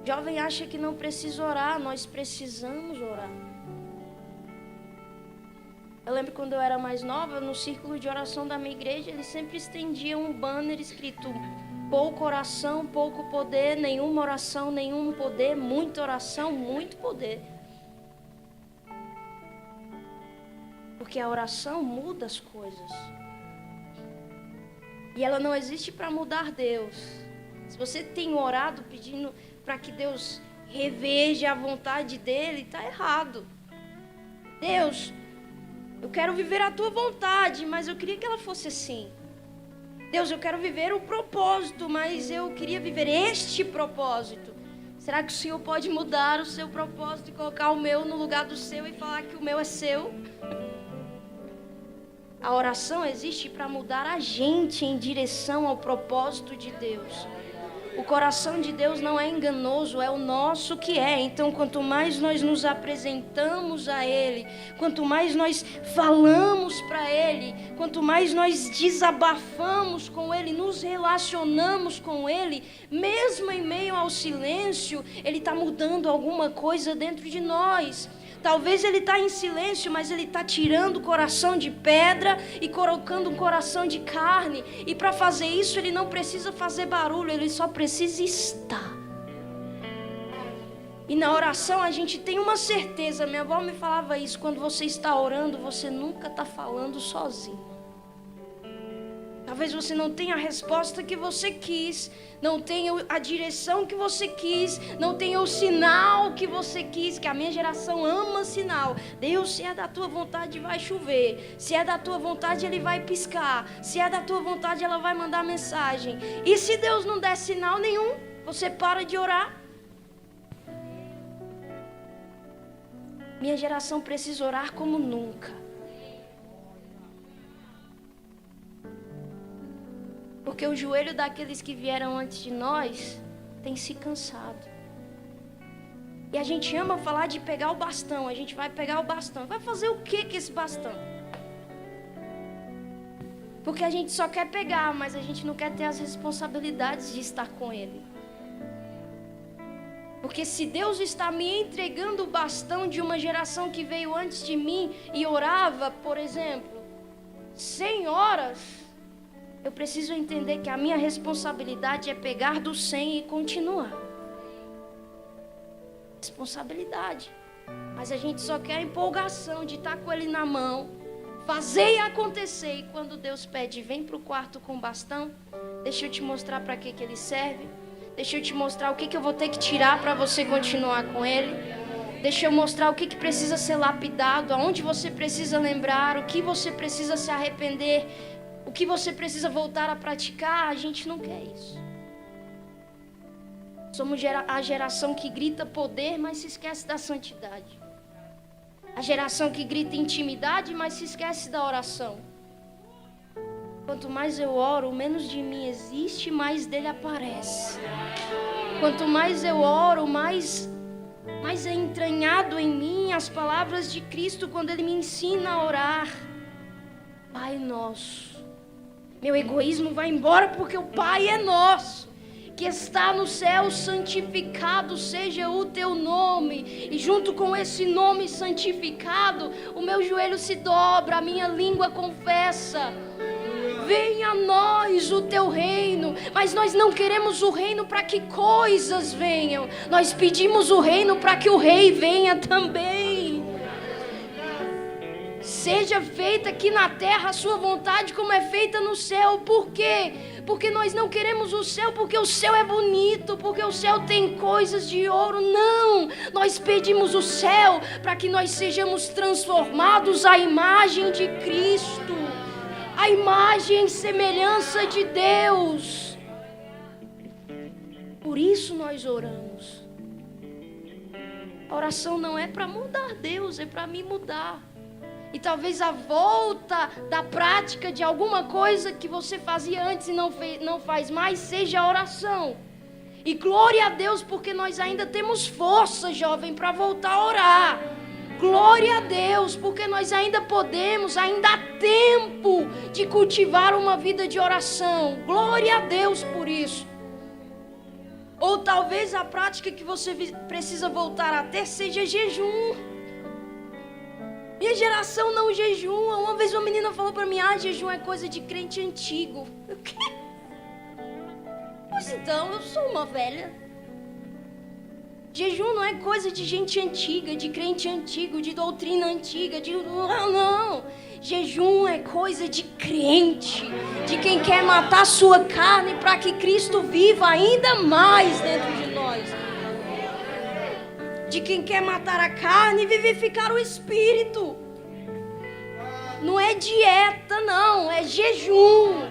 O jovem acha que não precisa orar, nós precisamos orar. Eu lembro quando eu era mais nova, no círculo de oração da minha igreja, eles sempre estendiam um banner escrito: pouco oração, pouco poder, nenhuma oração, nenhum poder, muita oração, muito poder. Porque a oração muda as coisas. E ela não existe para mudar Deus. Se você tem orado pedindo para que Deus reveja a vontade dele, está errado. Deus, eu quero viver a tua vontade, mas eu queria que ela fosse assim. Deus, eu quero viver o propósito, mas eu queria viver este propósito. Será que o Senhor pode mudar o seu propósito e colocar o meu no lugar do seu e falar que o meu é seu? A oração existe para mudar a gente em direção ao propósito de Deus. O coração de Deus não é enganoso, é o nosso que é. Então, quanto mais nós nos apresentamos a Ele, quanto mais nós falamos para Ele, quanto mais nós desabafamos com Ele, nos relacionamos com Ele, mesmo em meio ao silêncio, Ele está mudando alguma coisa dentro de nós. Talvez ele está em silêncio, mas ele está tirando o coração de pedra e colocando um coração de carne. E para fazer isso, ele não precisa fazer barulho, ele só precisa estar. E na oração a gente tem uma certeza, minha avó me falava isso: quando você está orando, você nunca está falando sozinho. Talvez você não tenha a resposta que você quis, não tenha a direção que você quis, não tenha o sinal que você quis, que a minha geração ama sinal. Deus, se é da tua vontade, vai chover. Se é da tua vontade, Ele vai piscar. Se é da tua vontade, ela vai mandar mensagem. E se Deus não der sinal nenhum, você para de orar. Minha geração precisa orar como nunca. Porque o joelho daqueles que vieram antes de nós tem se cansado. E a gente ama falar de pegar o bastão. A gente vai pegar o bastão. Vai fazer o que com esse bastão? Porque a gente só quer pegar, mas a gente não quer ter as responsabilidades de estar com Ele. Porque se Deus está me entregando o bastão de uma geração que veio antes de mim e orava, por exemplo, 100 horas... eu preciso entender que a minha responsabilidade é pegar do 100 e continuar. Responsabilidade. Mas a gente só quer a empolgação de estar com Ele na mão, fazer e acontecer. E quando Deus pede, vem para o quarto com o bastão, deixa eu te mostrar para que ele serve. Deixa eu te mostrar o que eu vou ter que tirar para você continuar com Ele. Deixa eu mostrar o que precisa ser lapidado, aonde você precisa lembrar, o que você precisa se arrepender, o que você precisa voltar a praticar. A gente não quer isso. Somos a geração que grita poder, mas se esquece da santidade. A geração que grita intimidade, mas se esquece da oração. Quanto mais eu oro, menos de mim existe, mais dele aparece. Quanto mais eu oro, mais é entranhado em mim as palavras de Cristo quando Ele me ensina a orar. Pai nosso. Meu egoísmo vai embora porque o Pai é nosso, que está no céu, santificado seja o teu nome. E junto com esse nome santificado, o meu joelho se dobra, a minha língua confessa: venha a nós o teu reino. Mas nós não queremos o reino para que coisas venham, nós pedimos o reino para que o rei venha também. Seja feita aqui na terra a sua vontade como é feita no céu. Por quê? Porque nós não queremos o céu porque o céu é bonito, porque o céu tem coisas de ouro. Não! Nós pedimos o céu para que nós sejamos transformados à imagem de Cristo, à imagem e semelhança de Deus. Por isso nós oramos. A oração não é para mudar Deus, é para me mudar. E talvez a volta da prática de alguma coisa que você fazia antes e não faz mais seja a oração. E glória a Deus, porque nós ainda temos força, jovem, para voltar a orar. Glória a Deus, porque nós ainda podemos, ainda há tempo de cultivar uma vida de oração. Glória a Deus por isso. Ou talvez a prática que você precisa voltar a ter seja jejum. Minha geração não jejua. Uma vez uma menina falou para mim: jejum é coisa de crente antigo. O quê? Pois então, eu sou uma velha. Jejum não é coisa de gente antiga, de crente antigo, de doutrina antiga, não. Jejum é coisa de crente, de quem quer matar a sua carne para que Cristo viva ainda mais dentro de nós. De quem quer matar a carne e vivificar o espírito. Não é dieta, não, é jejum.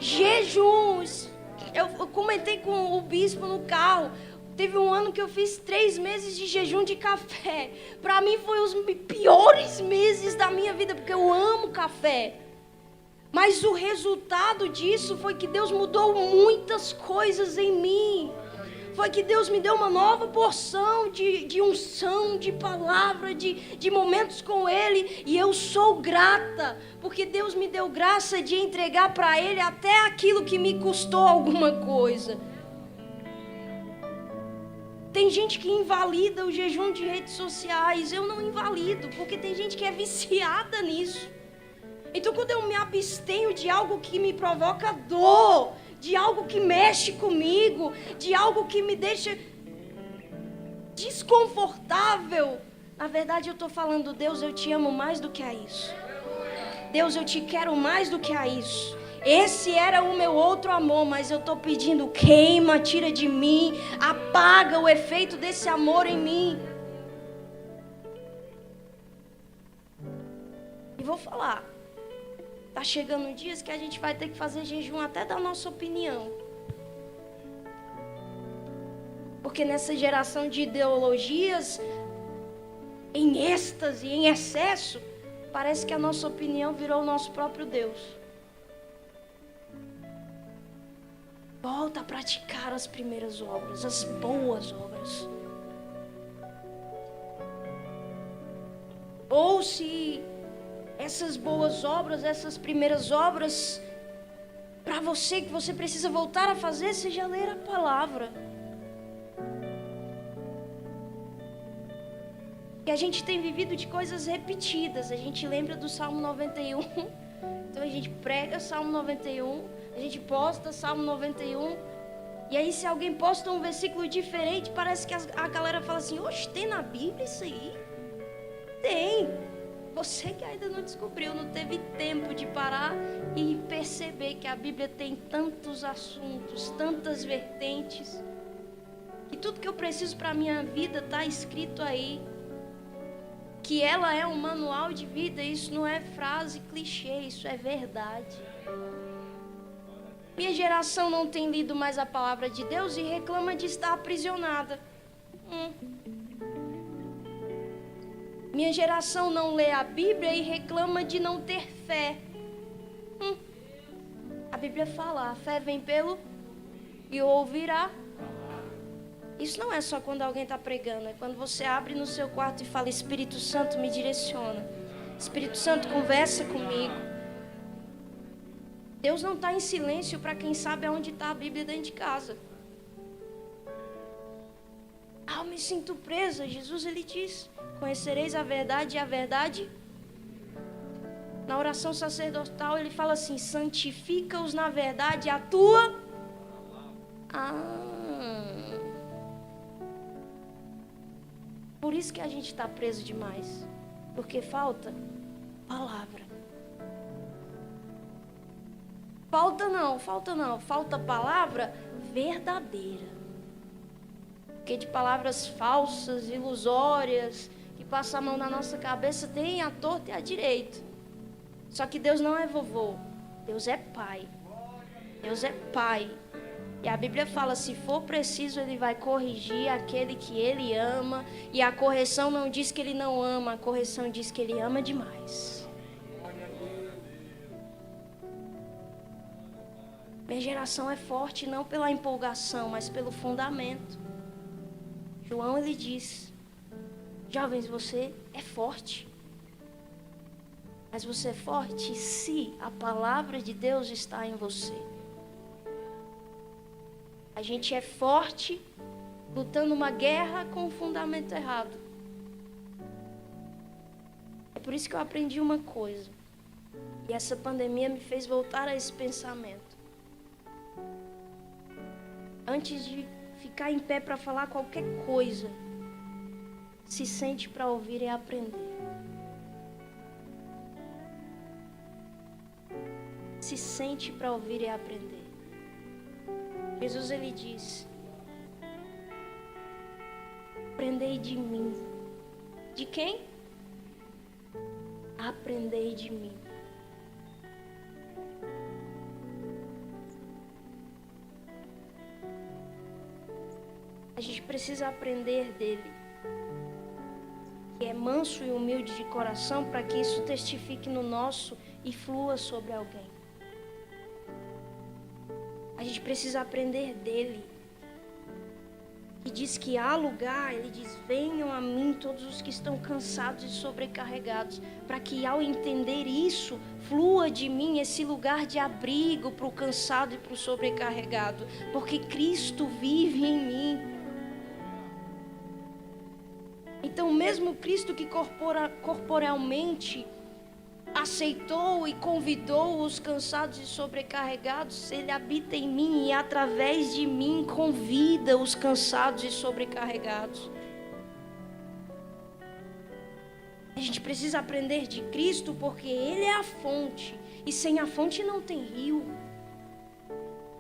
Jejuns. Eu comentei com o bispo no carro. Teve um ano que eu fiz 3 meses de jejum de café. Para mim foi os piores meses da minha vida, porque eu amo café. Mas o resultado disso foi que Deus mudou muitas coisas em mim. Foi que Deus me deu uma nova porção de unção, de palavra, de momentos com Ele. E eu sou grata, porque Deus me deu graça de entregar para Ele até aquilo que me custou alguma coisa. Tem gente que invalida o jejum de redes sociais. Eu não invalido, porque tem gente que é viciada nisso. Então, quando eu me abstenho de algo que me provoca dor, de algo que mexe comigo, de algo que me deixa desconfortável, na verdade eu estou falando: Deus, eu te amo mais do que a isso. Deus, eu te quero mais do que a isso. Esse era o meu outro amor, mas eu estou pedindo: queima, tira de mim, apaga o efeito desse amor em mim. E vou falar, tá chegando dias que a gente vai ter que fazer jejum até da nossa opinião. Porque nessa geração de ideologias, em êxtase, em excesso, parece que a nossa opinião virou o nosso próprio Deus. Volta a praticar as primeiras obras, as boas obras. Ou se essas boas obras, essas primeiras obras, para você, que você precisa voltar a fazer, seja ler a palavra. E a gente tem vivido de coisas repetidas. A gente lembra do Salmo 91. Então a gente prega Salmo 91. A gente posta Salmo 91. E aí, se alguém posta um versículo diferente, parece que a galera fala assim: oxe, tem na Bíblia isso aí? Tem. Você que ainda não descobriu, não teve tempo de parar e perceber que a Bíblia tem tantos assuntos, tantas vertentes, que tudo que eu preciso para a minha vida está escrito aí. Que ela é um manual de vida. Isso não é frase clichê, isso é verdade. Minha geração não tem lido mais a palavra de Deus e reclama de estar aprisionada. Minha geração não lê a Bíblia e reclama de não ter fé. A Bíblia fala: a fé vem pelo e ouvirá. Isso não é só quando alguém está pregando, é quando você abre no seu quarto e fala: Espírito Santo, me direciona. Espírito Santo, conversa comigo. Deus não está em silêncio para quem sabe aonde está a Bíblia dentro de casa. Eu me sinto presa. Jesus, ele diz: conhecereis a verdade, e a verdade. Na oração sacerdotal ele fala assim: santifica-os na verdade, a tua. Por isso que a gente está preso demais. Porque falta palavra. Falta palavra verdadeira. Porque de palavras falsas, ilusórias, que passam a mão na nossa cabeça, tem a torta e a direita. Só que Deus não é vovô, Deus é pai. Deus é pai. E a Bíblia fala, se for preciso, ele vai corrigir aquele que ele ama. E a correção não diz que ele não ama, a correção diz que ele ama demais. Minha geração é forte não pela empolgação, mas pelo fundamento. João, ele diz, jovens, você é forte. Mas você é forte se a palavra de Deus está em você. A gente é forte lutando uma guerra com o fundamento errado. É por isso que eu aprendi uma coisa. E essa pandemia me fez voltar a esse pensamento. Antes de ficar em pé para falar qualquer coisa, se sente para ouvir e aprender. Se sente para ouvir e aprender. Jesus, ele diz, aprendei de mim. De quem? Aprendei de mim. A gente precisa aprender dele, que é manso e humilde de coração, para que isso testifique no nosso e flua sobre alguém. A gente precisa aprender dele. E diz que há lugar, ele diz, venham a mim todos os que estão cansados e sobrecarregados, para que ao entender isso, flua de mim esse lugar de abrigo para o cansado e para o sobrecarregado, porque Cristo vive em mim. Então mesmo Cristo que corporalmente aceitou e convidou os cansados e sobrecarregados, ele habita em mim e através de mim convida os cansados e sobrecarregados. A gente precisa aprender de Cristo porque ele é a fonte e sem a fonte não tem rio.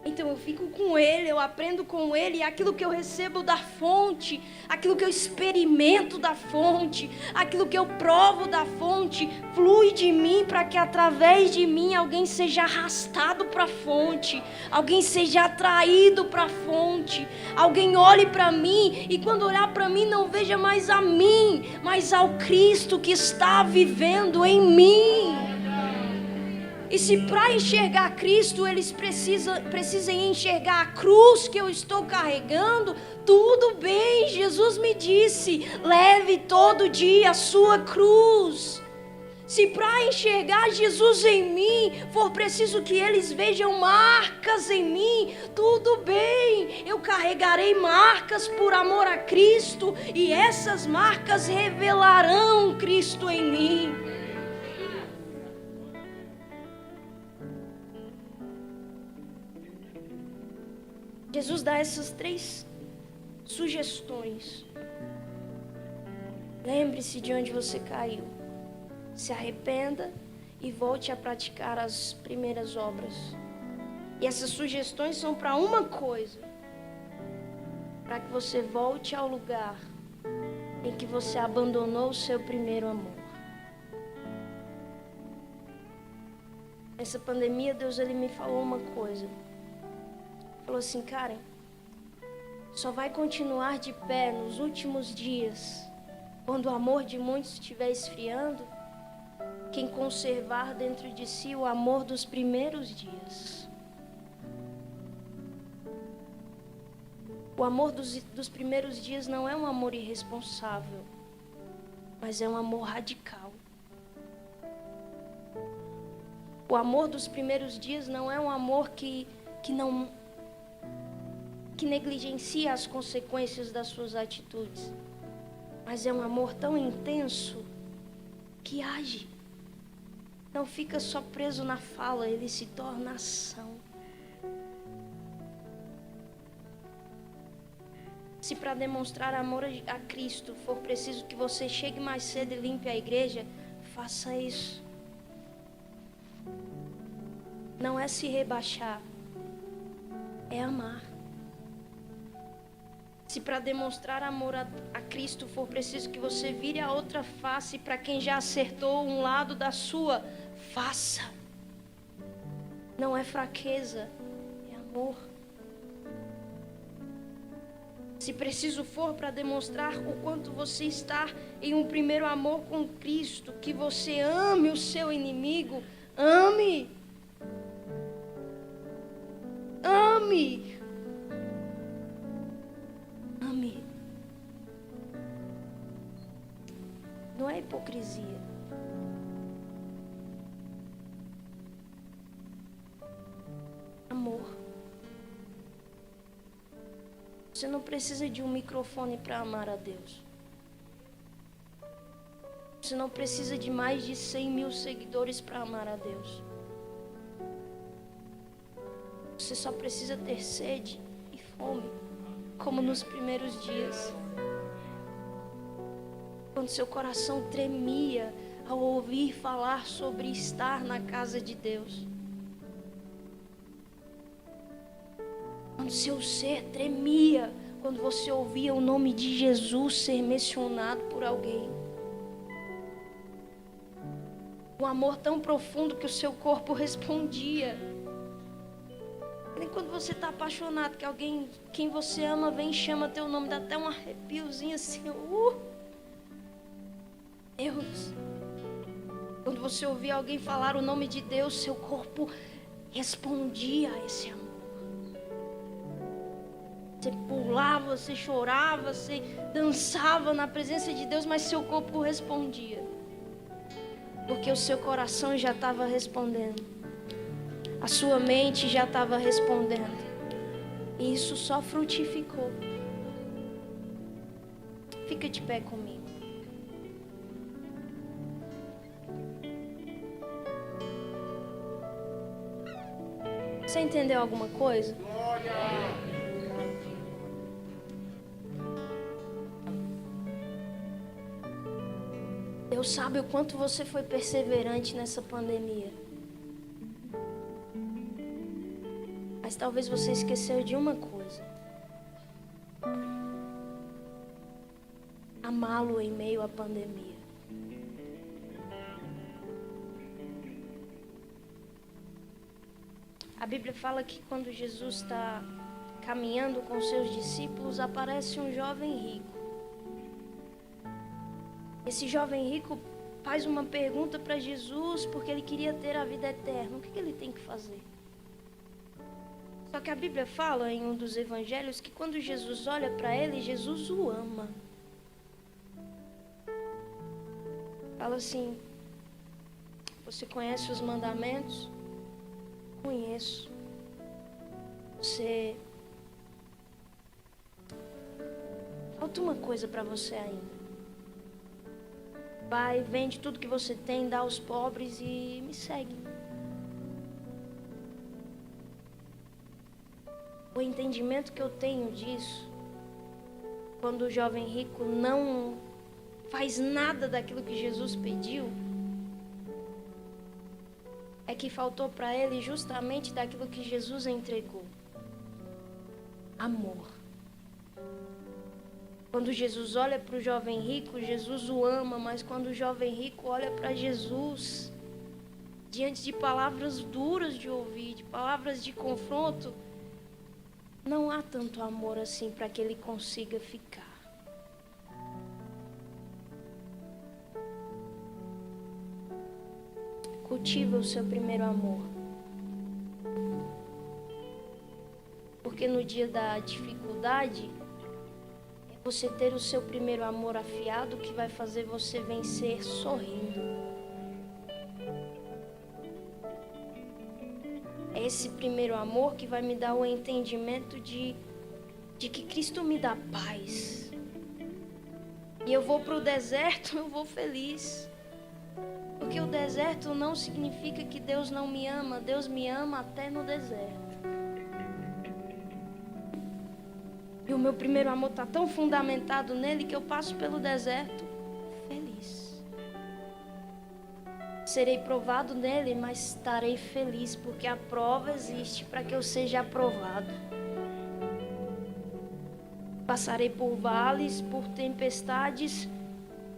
Então eu fico com ele, eu aprendo com ele, e aquilo que eu recebo da fonte, aquilo que eu experimento da fonte, aquilo que eu provo da fonte, flui de mim para que através de mim alguém seja arrastado para a fonte, alguém seja atraído para a fonte, alguém olhe para mim e quando olhar para mim não veja mais a mim, mas ao Cristo que está vivendo em mim. E se para enxergar Cristo eles precisem enxergar a cruz que eu estou carregando, tudo bem, Jesus me disse, leve todo dia a sua cruz. Se para enxergar Jesus em mim for preciso que eles vejam marcas em mim, tudo bem, eu carregarei marcas por amor a Cristo e essas marcas revelarão Cristo em mim. Jesus dá essas 3 sugestões. Lembre-se de onde você caiu. Se arrependa e volte a praticar as primeiras obras. E essas sugestões são para uma coisa: para que você volte ao lugar em que você abandonou o seu primeiro amor. Nessa pandemia, Deus ele me falou uma coisa. Falou assim, Karen, só vai continuar de pé nos últimos dias, quando o amor de muitos estiver esfriando, quem conservar dentro de si o amor dos primeiros dias. O amor dos primeiros dias não é um amor irresponsável, mas é um amor radical. O amor dos primeiros dias não é um amor que negligencia as consequências das suas atitudes, mas é um amor tão intenso que age. Não fica só preso na fala, ele se torna ação. Se para demonstrar amor a Cristo for preciso que você chegue mais cedo e limpe a igreja, faça isso. Não é se rebaixar, é amar. Se para demonstrar amor a Cristo for preciso que você vire a outra face para quem já acertou um lado da sua, faça. Não é fraqueza, é amor. Se preciso for para demonstrar o quanto você está em um primeiro amor com Cristo, que você ame o seu inimigo, ame. Ame. Ame. Não é hipocrisia. Amor. Você não precisa de um microfone para amar a Deus. Você não precisa de mais de 100.000 seguidores para amar a Deus. Você só precisa ter sede e fome, como nos primeiros dias. Quando seu coração tremia ao ouvir falar sobre estar na casa de Deus. Quando seu ser tremia quando você ouvia o nome de Jesus ser mencionado por alguém. Um amor tão profundo que o seu corpo respondia. Nem quando você está apaixonado, que alguém, quem você ama, vem e chama teu nome, dá até um arrepiozinho assim. Deus. Quando você ouvia alguém falar o nome de Deus, seu corpo respondia a esse amor. Você pulava, você chorava, você dançava na presença de Deus, mas seu corpo respondia. Porque o seu coração já estava respondendo. A sua mente já estava respondendo. E isso só frutificou. Fica de pé comigo. Você entendeu alguma coisa? Deus sabe o quanto você foi perseverante nessa pandemia. Mas talvez você esqueceu de uma coisa. Amá-lo em meio à pandemia. A Bíblia fala que quando Jesus está caminhando com seus discípulos, aparece um jovem rico. Esse jovem rico faz uma pergunta para Jesus porque ele queria ter a vida eterna. O que ele tem que fazer? Só que a Bíblia fala em um dos evangelhos que quando Jesus olha para ele, Jesus o ama. Fala assim: você conhece os mandamentos? Conheço. Falta uma coisa para você ainda. Vai, vende tudo que você tem, dá aos pobres e me segue. O entendimento que eu tenho disso, quando o jovem rico não faz nada daquilo que Jesus pediu, é que faltou para ele justamente daquilo que Jesus entregou. Amor. Quando Jesus olha para o jovem rico, Jesus o ama, mas quando o jovem rico olha para Jesus, diante de palavras duras de ouvir, de palavras de confronto, não há tanto amor assim para que ele consiga ficar. Cultiva o seu primeiro amor. Porque no dia da dificuldade, é você ter o seu primeiro amor afiado que vai fazer você vencer sorrindo. É esse primeiro amor que vai me dar o entendimento de que Cristo me dá paz. E eu vou para o deserto, eu vou feliz. Porque o deserto não significa que Deus não me ama. Deus me ama até no deserto. E o meu primeiro amor está tão fundamentado nele que eu passo pelo deserto feliz. Serei provado nele, mas estarei feliz, porque a prova existe para que eu seja aprovado. Passarei por vales, por tempestades,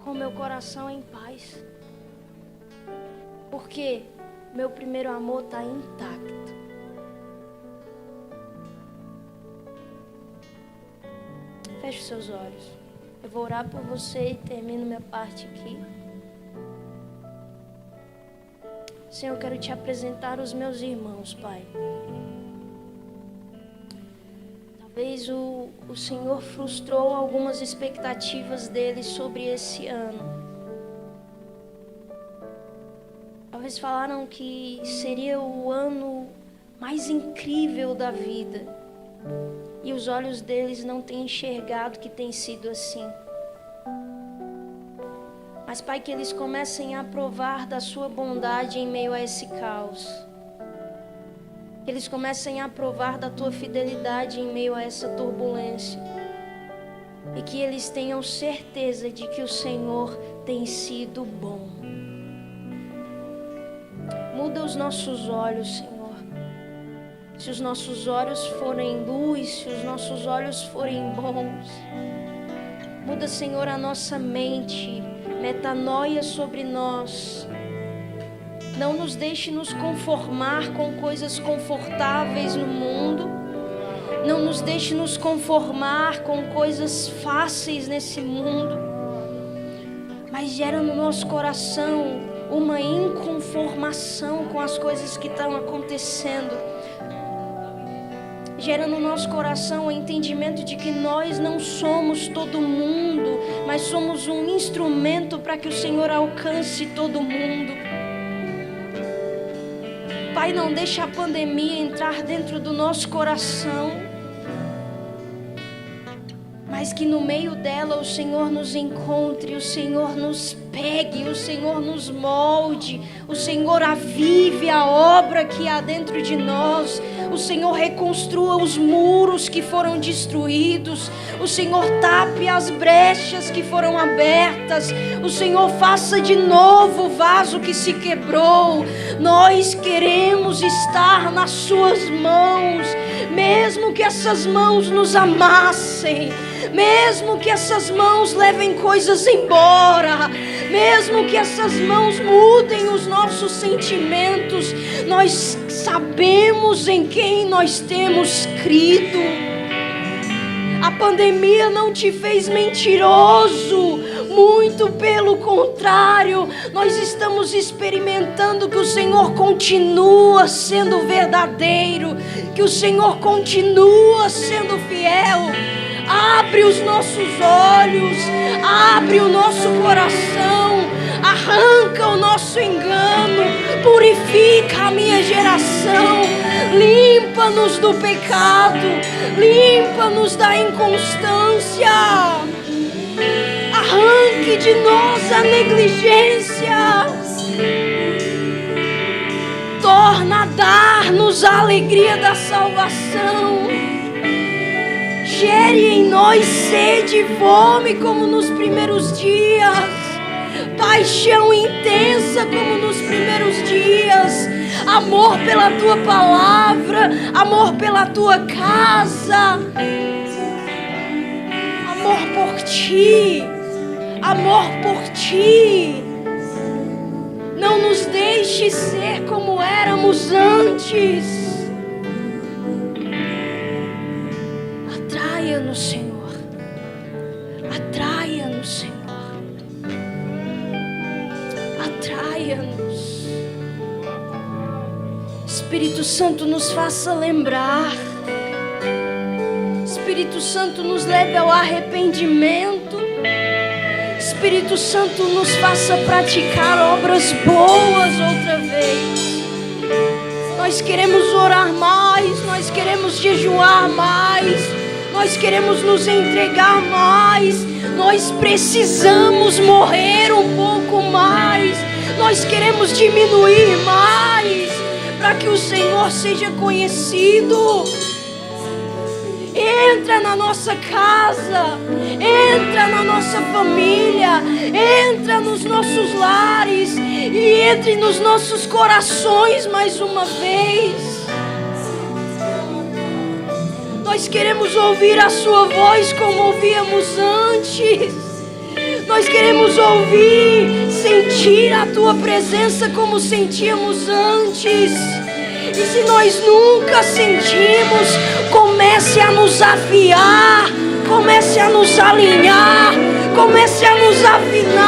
com meu coração em paz. Porque meu primeiro amor está intacto. Feche os seus olhos. Eu vou orar por você e termino minha parte aqui. Senhor, eu quero te apresentar os meus irmãos, Pai. Talvez o Senhor frustrou algumas expectativas deles sobre esse ano. Talvez falaram que seria o ano mais incrível da vida. E os olhos deles não têm enxergado que tem sido assim. Mas, Pai, que eles comecem a provar da sua bondade em meio a esse caos. Que eles comecem a provar da tua fidelidade em meio a essa turbulência. E que eles tenham certeza de que o Senhor tem sido bom. Muda os nossos olhos, Senhor. Se os nossos olhos forem luz, se os nossos olhos forem bons. Muda, Senhor, a nossa mente. Metanoia sobre nós. Não nos deixe nos conformar com coisas confortáveis no mundo. Não nos deixe nos conformar com coisas fáceis nesse mundo. Mas gera no nosso coração uma inconformação com as coisas que estão acontecendo. Gera no nosso coração o entendimento de que nós não somos todo mundo, mas somos um instrumento para que o Senhor alcance todo mundo. Pai, não deixa a pandemia entrar dentro do nosso coração, mas que no meio dela o Senhor nos encontre, o Senhor nos pegue, o Senhor nos molde, o Senhor avive a obra que há dentro de nós, o Senhor reconstrua os muros que foram destruídos, o Senhor tape as brechas que foram abertas, o Senhor faça de novo o vaso que se quebrou. Nós queremos estar nas suas mãos, mesmo que essas mãos nos amassem, mesmo que essas mãos levem coisas embora, mesmo que essas mãos mudem os nossos sentimentos, nós sabemos em quem nós temos crido. A pandemia não te fez mentiroso, muito pelo contrário, nós estamos experimentando que o Senhor continua sendo verdadeiro, que o Senhor continua sendo fiel. Abre os nossos olhos, abre o nosso coração, arranca o nosso engano, purifica a minha geração, limpa-nos do pecado, limpa-nos da inconstância, arranque de nós a negligência, torna a dar-nos a alegria da salvação. Gere em nós sede e fome como nos primeiros dias, paixão intensa como nos primeiros dias, amor pela tua palavra, amor pela tua casa, amor por ti, amor por ti. Não nos deixe ser como éramos antes. Atraia-nos, Senhor. Atraia-nos, Senhor. Atraia-nos. Espírito Santo, nos faça lembrar. Espírito Santo, nos leve ao arrependimento. Espírito Santo, nos faça praticar obras boas outra vez. Nós queremos orar mais, nós queremos jejuar mais, nós queremos nos entregar mais, nós precisamos morrer um pouco mais, nós queremos diminuir mais, para que o Senhor seja conhecido. Entra na nossa casa, entra na nossa família, entra nos nossos lares e entre nos nossos corações mais uma vez. Nós queremos ouvir a sua voz como ouvíamos antes. Nós queremos ouvir, sentir a tua presença como sentíamos antes. E se nós nunca sentimos, comece a nos afiar, comece a nos alinhar, comece a nos afinar.